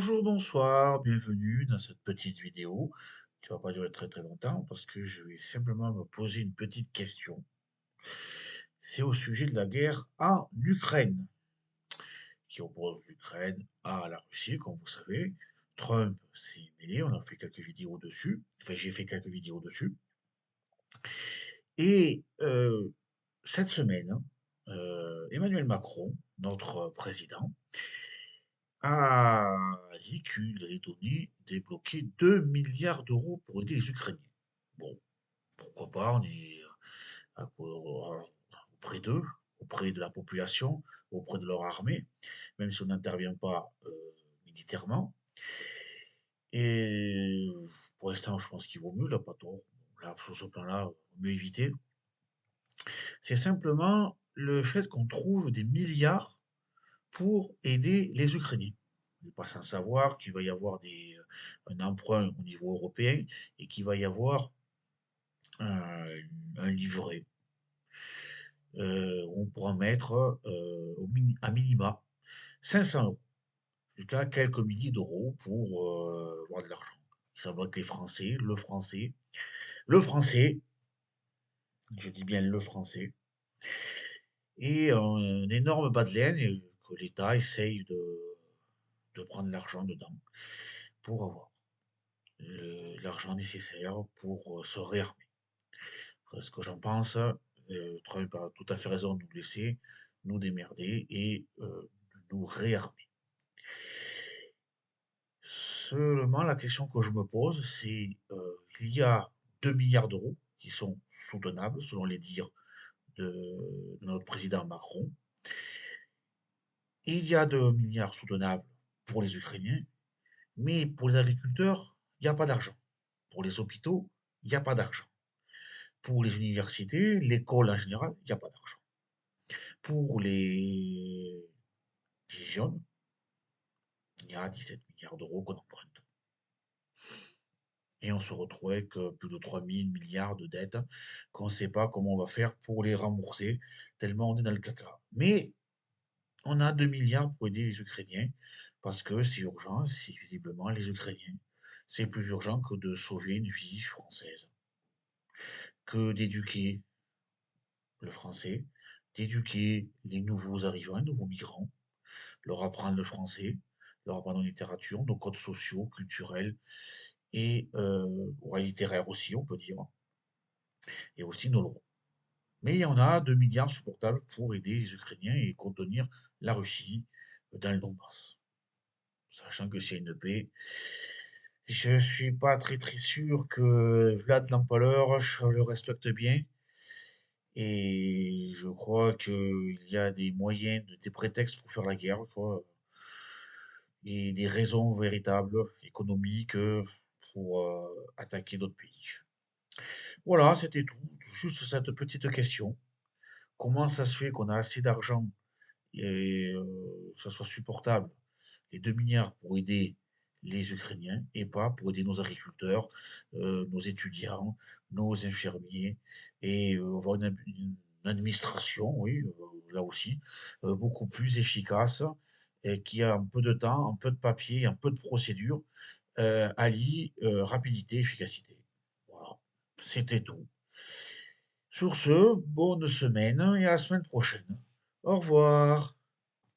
Bonjour, bonsoir, bienvenue dans cette petite vidéo qui va pas durer très très longtemps parce que je vais simplement me poser une petite question. C'est au sujet de la guerre en Ukraine, qui oppose l'Ukraine à la Russie, comme vous savez. Trump s'est mêlé, on a fait quelques vidéos dessus, enfin j'ai fait quelques vidéos dessus. Et cette semaine, Emmanuel Macron, notre président, a dit qu'il allait donner, débloquer 2 milliards d'euros pour aider les Ukrainiens. Bon, pourquoi pas, on est auprès d'eux, auprès de la population, auprès de leur armée, même si on n'intervient pas militairement. Et pour l'instant, je pense qu'il vaut mieux, là, pas trop. Là, sur ce plan-là, mieux éviter. C'est simplement le fait qu'on trouve des milliards pour aider les Ukrainiens. On n'est pas sans savoir qu'il va y avoir un emprunt au niveau européen et qu'il va y avoir un, un livret. On pourra mettre à minima 500 euros, jusqu'à quelques milliers d'euros pour avoir de l'argent. Il semblerait que les Français, le français, je dis bien le français, et un énorme bas de laine et que l'État essaye de prendre l'argent dedans pour avoir l'argent nécessaire pour se réarmer. Ce que j'en pense, Trump a tout à fait raison de nous laisser nous démerder et de nous réarmer. Seulement, la question que je me pose, c'est il y a 2 milliards d'euros qui sont soutenables, selon les dires de notre président Macron. Il y a 2 milliards soutenables pour les Ukrainiens, mais pour les agriculteurs, il n'y a pas d'argent. Pour les hôpitaux, il n'y a pas d'argent. Pour les universités, l'école en général, il n'y a pas d'argent. Pour les gilets jaunes, il y a 17 milliards d'euros qu'on emprunte. Et on se retrouve avec plus de 3 000 milliards de dettes qu'on ne sait pas comment on va faire pour les rembourser, tellement on est dans le caca. Mais on a 2 milliards pour aider les Ukrainiens, parce que c'est urgent, c'est visiblement les Ukrainiens. C'est plus urgent que de sauver une vie française, que d'éduquer le français, d'éduquer les nouveaux arrivants, les nouveaux migrants, leur apprendre le français, leur apprendre la littérature, nos codes sociaux, culturels et ouais, littéraires aussi, on peut dire, et aussi nos lois. Mais il y en a 2 milliards supportables pour aider les Ukrainiens et contenir la Russie dans le Donbass. Sachant que s'il y a une paix, je suis pas très très sûr que Vlad l'Empaleur, je le respecte bien. Et je crois qu'il y a des moyens, des prétextes pour faire la guerre, quoi, et des raisons véritables, économiques, pour attaquer d'autres pays. Voilà, c'était tout. Juste cette petite question. Comment ça se fait qu'on a assez d'argent et que ça soit supportable, les 2 milliards pour aider les Ukrainiens et pas pour aider nos agriculteurs, nos étudiants, nos infirmiers et avoir une administration, oui, là aussi, beaucoup plus efficace et qui a un peu de temps, un peu de papier, un peu de procédure, allie rapidité, efficacité. Voilà, c'était tout. Sur ce, bonne semaine et à la semaine prochaine. Au revoir.